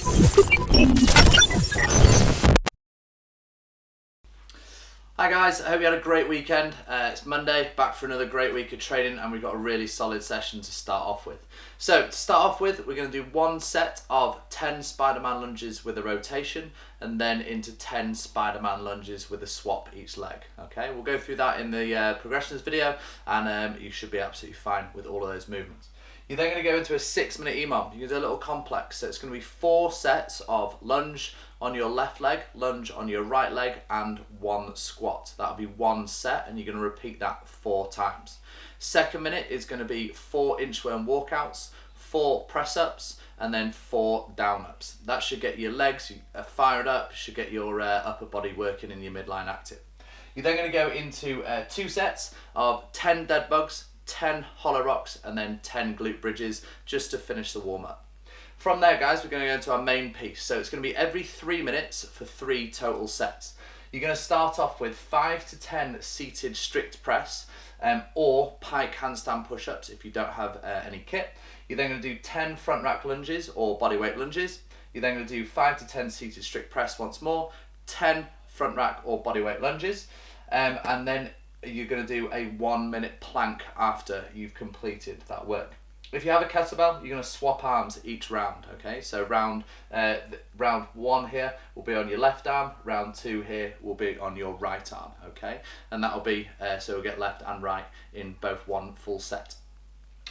Hi guys, I hope you had a great weekend. It's Monday, back for another great week of training, and we've got a really solid session to start off with. So to start off with, we're going to do one set of 10 Spider-Man lunges with a rotation, and then into 10 Spider-Man lunges with a swap each leg. Okay, we'll go through that in the progressions video, and you should be absolutely fine with all of those movements. You're then going to go into a 6-minute EMOM. You're going to do a little complex. So it's going to be 4 sets of lunge on your left leg, lunge on your right leg, and 1 squat. That'll be 1 set, and you're going to repeat that 4 times. Second minute is going to be 4 inchworm walkouts, 4 press-ups, and then 4 down-ups. That should get your legs fired up, should get your upper body working in your midline active. You're then going to go into 2 sets of 10 dead bugs, 10 hollow rocks, and then 10 glute bridges just to finish the warm-up. From there, guys, we're going to go into our main piece. So it's going to be every 3 minutes for 3 total sets. You're going to start off with 5 to 10 seated strict press or pike handstand push-ups if you don't have any kit. You're then going to do 10 front rack lunges or bodyweight lunges. You're then going to do 5 to 10 seated strict press once more, 10 front rack or bodyweight lunges, and then you're going to do a 1-minute plank after you've completed that work. If you have a kettlebell, you're going to swap arms each round, okay? So round 1 here will be on your left arm, round 2 here will be on your right arm, okay? And that'll be, so we'll get left and right in both one full set.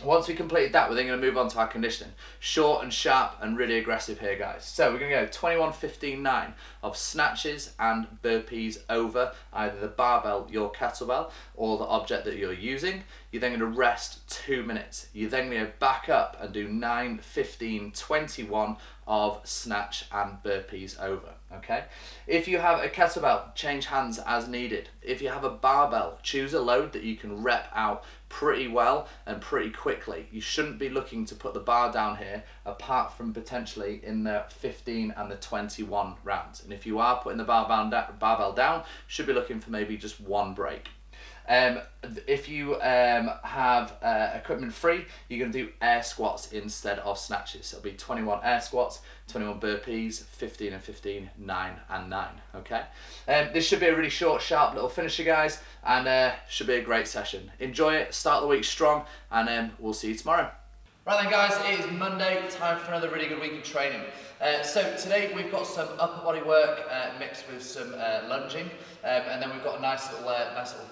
Once we completed that, we're then going to move on to our conditioning. Short and sharp and really aggressive here, guys. So we're going to go 21, 15, 9 of snatches and burpees over either the barbell, your kettlebell, or the object that you're using. You're then going to rest 2 minutes. You're then going to go back up and do 9, 15, 21 of snatch and burpees over, okay? If you have a kettlebell, change hands as needed. If you have a barbell, choose a load that you can rep out pretty well and pretty quickly. You shouldn't be looking to put the bar down here apart from potentially in the 15 and the 21 rounds. And if you are putting the barbell down, should be looking for maybe just 1 break. If you have equipment free, you're going to do air squats instead of snatches. So it'll be 21 air squats, 21 burpees, 15 and 15, 9 and 9, okay? This should be a really short, sharp little finisher, guys, and should be a great session. Enjoy it, start the week strong, and we'll see you tomorrow. Right then, guys, it is Monday, time for another really good week of training. So today we've got some upper body work mixed with some lunging, and then we've got a nice little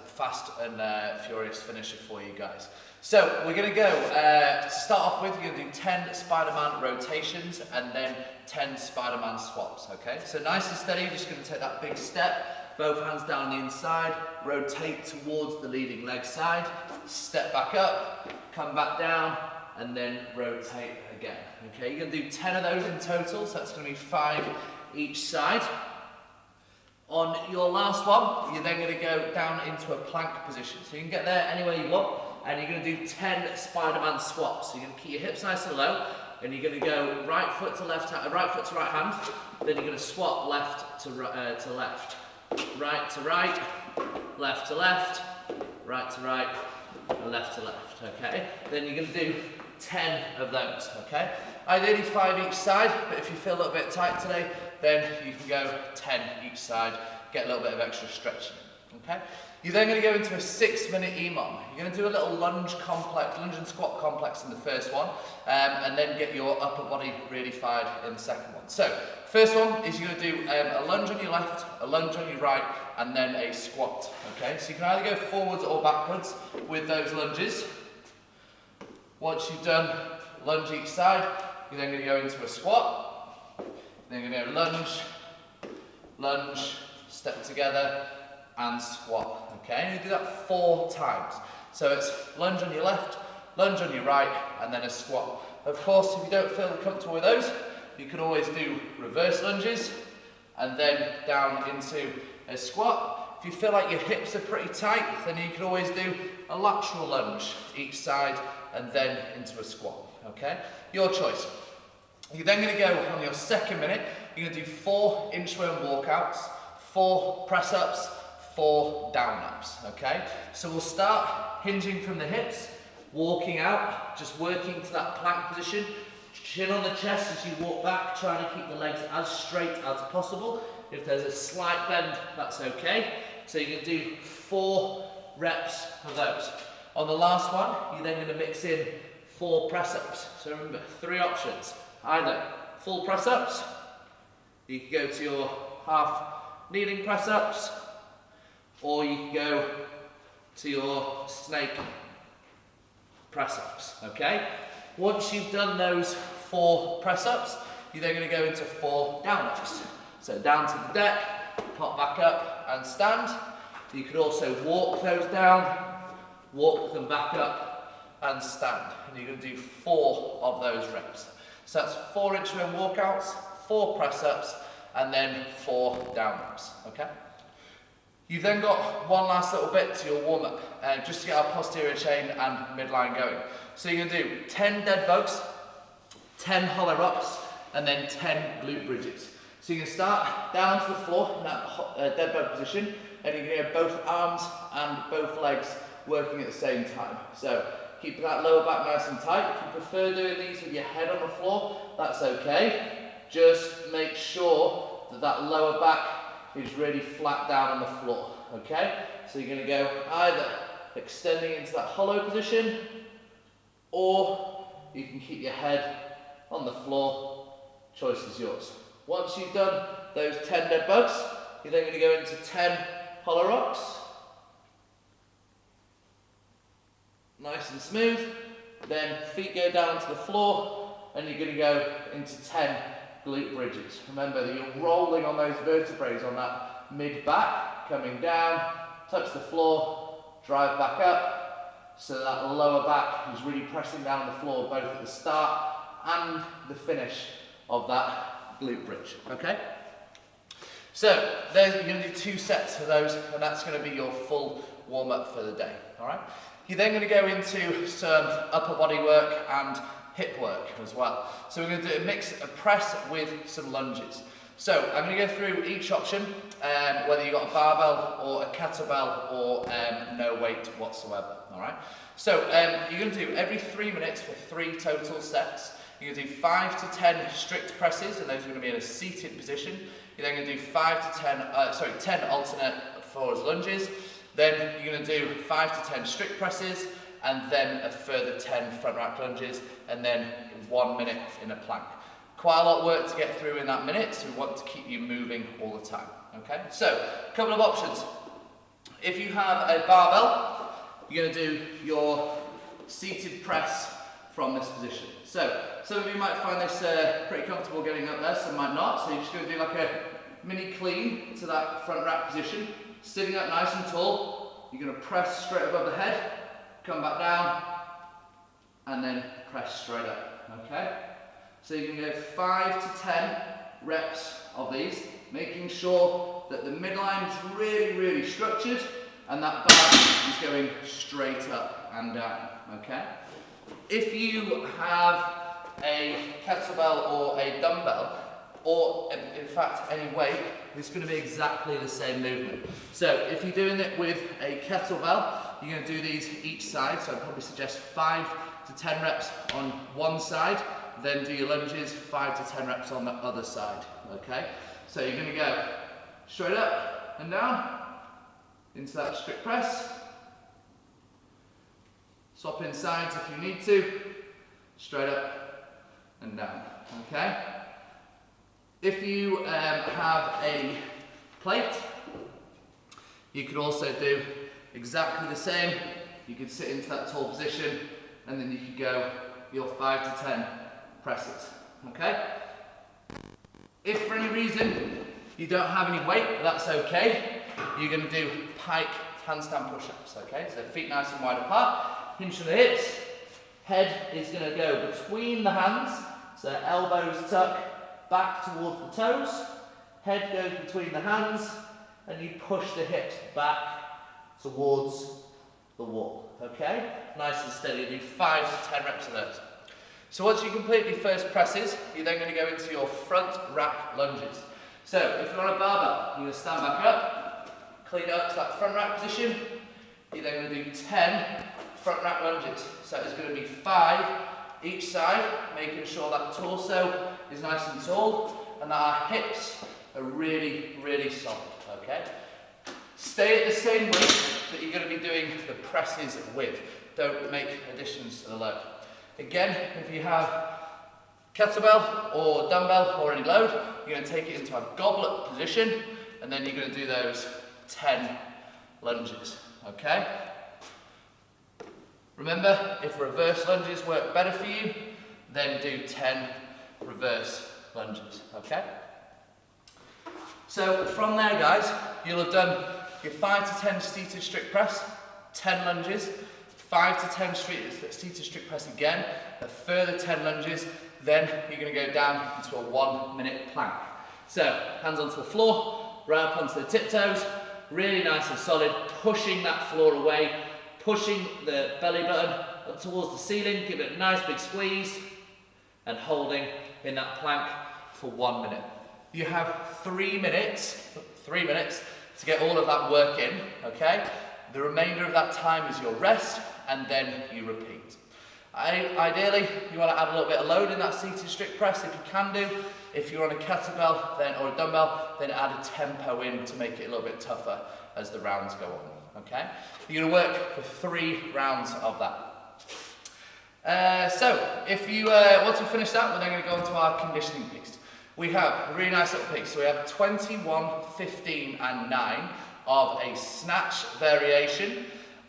fast and furious finisher for you guys. So we're going to go, to start off with, you're going to do 10 Spider-Man rotations and then 10 Spider-Man swaps, okay? So nice and steady, you're just going to take that big step, both hands down the inside, rotate towards the leading leg side, step back up, come back down, and then rotate again. Okay, you're going to do 10 of those in total, so that's going to be 5 each side. On your last one, you're then going to go down into a plank position. So you can get there anywhere you want, and you're going to do 10 Spider-Man swaps. So you're going to keep your hips nice and low, and you're going to go right foot to left hand, right foot to right hand, then you're going to swap left to left, right to right, left to left, right to right, left to left, okay? Then you're going to do 10 of those, okay? Ideally 5 each side, but if you feel a little bit tight today, then you can go 10 each side, get a little bit of extra stretching, okay? You're then going to go into a 6-minute EMOM. You're going to do a little lunge and squat complex in the first one, and then get your upper body really fired in the second one. So, first one is you're going to do a lunge on your left, a lunge on your right, and then a squat, okay? So you can either go forwards or backwards with those lunges. Once you've done lunge each side, you're then going to go into a squat. Then you're going to go lunge, lunge, step together, and squat, okay? And you do that 4 times. So it's lunge on your left, lunge on your right, and then a squat. Of course, if you don't feel comfortable with those, you can always do reverse lunges, and then down into a squat. If you feel like your hips are pretty tight, then you can always do a lateral lunge each side, and then into a squat, okay? Your choice. You're then going to go on your second minute, you're going to do 4 inchworm walkouts, 4 press-ups, 4 down-ups, okay? So we'll start hinging from the hips, walking out, just working to that plank position, Chin on the chest as you walk back, trying to keep the legs as straight as possible. If there's a slight bend, that's okay. So you can do 4 reps of those. On the last one, you're then going to mix in 4 press-ups. So remember, 3 options. Either full press-ups, you can go to your half kneeling press-ups, or you can go to your snake press-ups, okay? Once you've done those 4 press-ups, you're then going to go into 4 down-ups. So down to the deck, pop back up and stand. You could also walk those down, walk them back up and stand. And you're going to do 4 of those reps. So that's 4 inch-run walkouts, 4 press-ups, and then 4 down-ups, okay? You've then got one last little bit to your warm-up, just to get our posterior chain and midline going. So you're going to do 10 dead bugs, 10 hollow ups, and then 10 glute bridges. So you can start down onto the floor in that dead bug position, and you're going to get both arms and both legs working at the same time. So keep that lower back nice and tight. If you prefer doing these with your head on the floor, that's okay. Just make sure that that lower back is really flat down on the floor, okay? So you're going to go either extending into that hollow position, or you can keep your head on the floor. Choice is yours. Once you've done those 10 dead bugs, you're then going to go into 10 hollow rocks. Nice and smooth. Then feet go down to the floor, and you're going to go into 10 glute bridges. Remember that you're rolling on those vertebrae on that mid-back, coming down, touch the floor, drive back up, so that lower back is really pressing down on the floor both at the start and the finish of that glute bridge, okay? So there's, you're going to do 2 sets of those, and that's going to be your full warm-up for the day, all right? You're then going to go into some upper body work and hip work as well. So we're going to do a mix of press with some lunges. So I'm going to go through each option, whether you've got a barbell or a kettlebell or no weight whatsoever, all right? So you're going to do every 3 minutes for 3 total sets. You're going to do 5 to 10 strict presses, and those are going to be in a seated position. You're then going to do 10 alternate forwards lunges. Then you're going to do 5 to 10 strict presses, and then a further 10 front rack lunges, and then 1 minute in a plank. Quite a lot of work to get through in that minute, so we want to keep you moving all the time, okay? So, a couple of options. If you have a barbell, you're going to do your seated press from this position. So, some of you might find this pretty comfortable getting up there, some might not, so you're just going to do like a mini clean to that front rack position, sitting up nice and tall. You're going to press straight above the head, come back down, and then press straight up, okay? So you can go 5 to 10 reps of these, making sure that the midline is really, really structured, and that bar is going straight up and down, okay? If you have a kettlebell or a dumbbell, or in fact any weight, it's going to be exactly the same movement. So if you're doing it with a kettlebell, you're going to do these each side, so I'd probably suggest 5 to 10 reps on one side, then do your lunges 5 to 10 reps on the other side, okay? So you're going to go straight up and down into that strict press, swap in sides if you need to, straight up and down, okay? If you have a plate, you could also do exactly the same. You could sit into that tall position, and then you could go your 5 to 10 presses, okay? If for any reason you don't have any weight, that's okay. You're going to do pike handstand push-ups, okay? So feet nice and wide apart, hinge from the hips, head is going to go between the hands, so elbows tuck back towards the toes, head goes between the hands, and you push the hips back towards the wall, okay? Nice and steady, do 5 to 10 reps of those. So once you complete your first presses, you're then going to go into your front rack lunges. So if you're on a barbell, you're going to stand back up, clean it up to that front rack position. You're then going to do 10 front rack lunges. So it's going to be 5 each side, making sure that torso is nice and tall and that our hips are really, really solid, okay? Stay at the same weight that you're going to be doing the presses with. Don't make additions to the load. Again, if you have kettlebell or dumbbell or any load, you're going to take it into a goblet position and then you're going to do those 10 lunges, okay? Remember, if reverse lunges work better for you, then do 10 reverse lunges, okay? So from there, guys, you'll have done your 5 to 10 seated strict press, 10 lunges, 5 to 10 seated strict press again, a further 10 lunges, then you're going to go down into a 1 minute plank. So, hands onto the floor, right up onto the tiptoes, really nice and solid, pushing that floor away, pushing the belly button up towards the ceiling, give it a nice big squeeze, and holding in that plank for 1 minute. You have 3 minutes to get all of that work in, okay? The remainder of that time is your rest, and then you repeat. Ideally, you want to add a little bit of load in that seated strict press if you can do. If you're on a kettlebell or a dumbbell, then add a tempo in to make it a little bit tougher as the rounds go on, okay? You're going to work for 3 rounds of that. So, if you once we finish that, we're then going to go into our conditioning piece. We have a really nice little piece. So we have 21, 15 and 9 of a snatch variation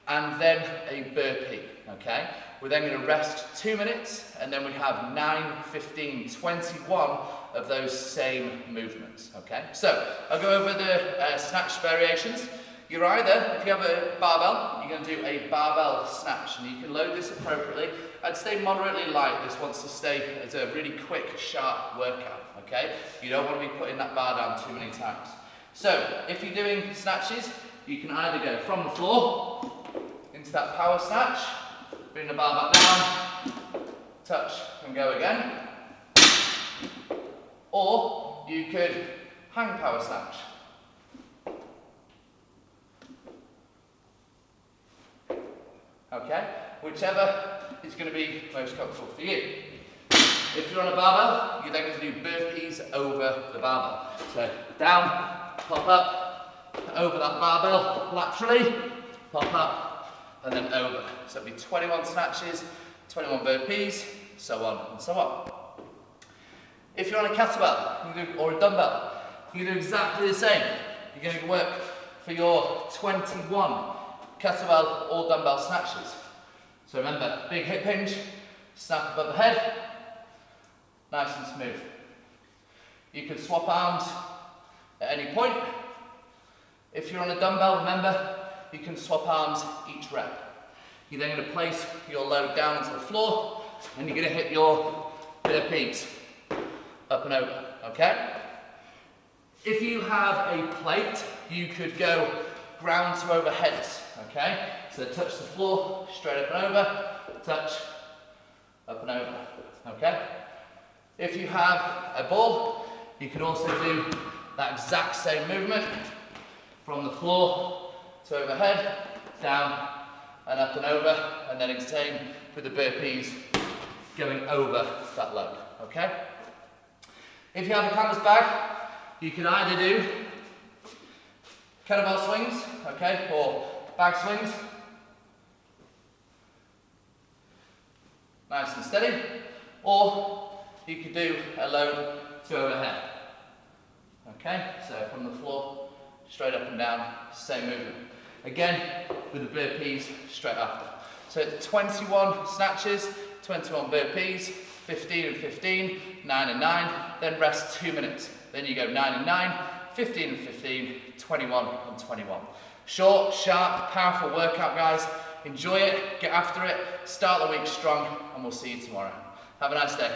and then a burpee, okay? We're then going to rest 2 minutes and then we have 9, 15, 21 of those same movements, okay? So I'll go over the snatch variations. You're either, if you have a barbell, you're going to do a barbell snatch and you can load this appropriately. I'd stay moderately light. This wants to stay as a really quick, sharp workout, okay? You don't want to be putting that bar down too many times. So if you're doing snatches, you can either go from the floor into that power snatch, bring the bar back down, touch and go again. Or you could hang power snatch. Okay, whichever is going to be most comfortable for you. If you're on a barbell, you're then going to do burpees over the barbell. So down, pop up, over that barbell laterally, pop up, and then over. So it'll be 21 snatches, 21 burpees, so on and so on. If you're on a kettlebell or a dumbbell, you can do exactly the same. You're going to work for your 21 kettlebell or dumbbell snatches. So remember, big hip hinge, snap above the head, nice and smooth. You can swap arms at any point. If you're on a dumbbell, remember, you can swap arms each rep. You're then going to place your load down onto the floor and you're going to hit your burpees up and over, okay? If you have a plate, you could go ground to overheads, okay? So touch the floor, straight up and over, touch, up and over, okay? If you have a ball, you can also do that exact same movement from the floor to overhead, down and up and over, and then same with the burpees going over that load, okay? If you have a canvas bag, you can either do kettlebell swings, okay, or bag swings, nice and steady, or you could do a load to overhead, okay, so from the floor, straight up and down, same movement. Again, with the burpees straight after. So it's 21 snatches, 21 burpees, 15 and 15, 9 and 9, then rest 2 minutes. Then you go 9 and 9, 15 and 15, 21 and 21. Short, sharp, powerful workout, guys. Enjoy it, get after it, start the week strong, and we'll see you tomorrow. Have a nice day.